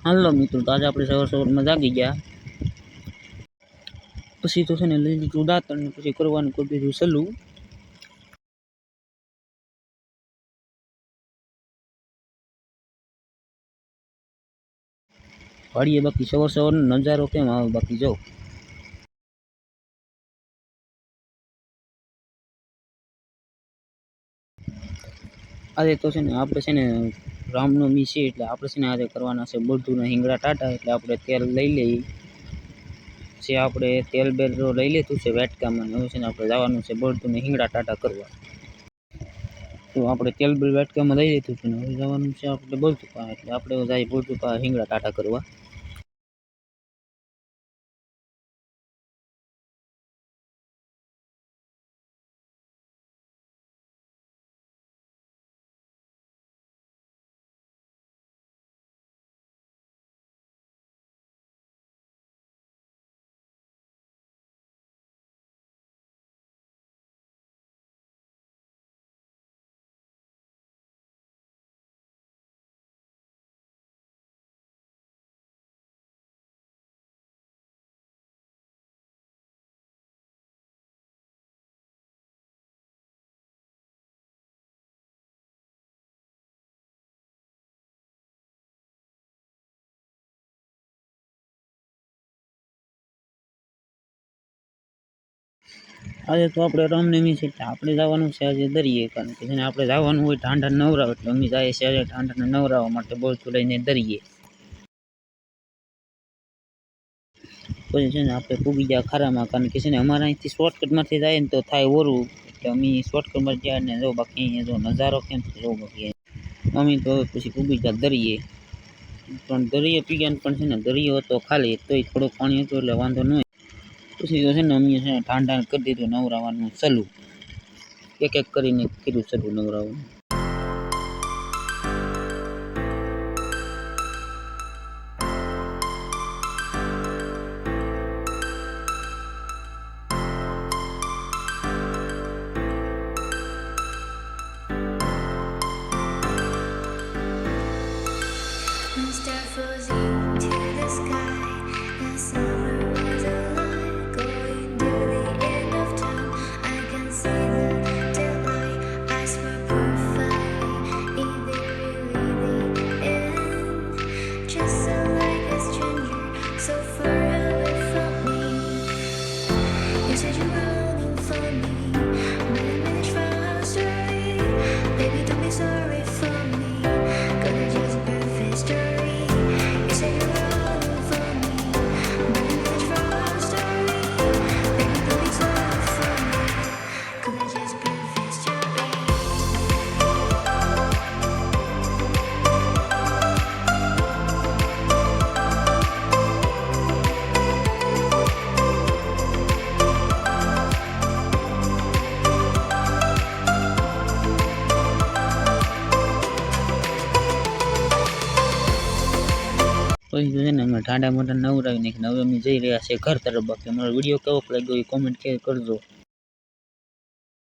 હાલો મિત્રો, તો આજે આપણે સવારમાં જાગી ગયા પછી તો છે ને લઈ લીધું દાંતણ ને પછી કરવાનું કરી દીધું સલું. વાડીએ બાકી સવારનો નજારો કેમ આવે બાકી જો. આજે તો છે ને આપણે છે ને રામનવમી છે એટલે આપણે છે ને આજે કરવાના છે બળદુના હિંગડા ટાટા. એટલે આપણે તેલ લઈ લઈએ. જે આપણે તેલ બેલ લઈ લીધું છે વેટકામાં. હવે છે ને આપણે જવાનું છે બળદુના હિંગડા ટાટા કરવા. તો આપણે તેલ બેલ વેટકામાં લઈ લીધું છે ને હવે જવાનું છે આપણે બળદુપા. એટલે આપણે જઈએ બળદુપા હિંગડા ટાટા કરવા. આજે તો આપણે રામનવમી છે એટલે આપણે જવાનું છે આજે દરિયે. કારણ કે જેને આપણે જવાનું હોય ઢાંઢા નવરાવ એટલે અમે જઈએ છીએ આજે ઢાંઢાને નવરાવવા માટે બળતું લઈને દરિયે. પછી છે ને આપણે પૂગી ગયા ખારામાં. કારણ કે છે ને અમારા અહીંથી શોર્ટકટમાંથી જાય ને તો થાય ઓરું. એટલે અમે શોર્ટકટમાં ગયા ને જો બાકી અહીંયા જો નજારો કેમ છે જો બાકી અમે તો પછી પૂગી ગયા દરિયે. પણ દરિયે પીગ્યા પણ છે ને દરિયો હતો ખાલી, તોય થોડુંક પાણી હતું એટલે વાંધો ન. પછી તો છે ને અમે છે ને ઢાંઢા કરી દીધું નવરાવાનું સલું. એક એક કરીને કીધું સલું નવરાવાનું. પછી છે ને અમે ઠાંડા મોઢા નવરાવી નાખીને હવે અમે જઈ રહ્યા છીએ ઘર તરફ. બાકી અમારો વિડીયો કેવો લાગ્યો એ કોમેન્ટ કરજો.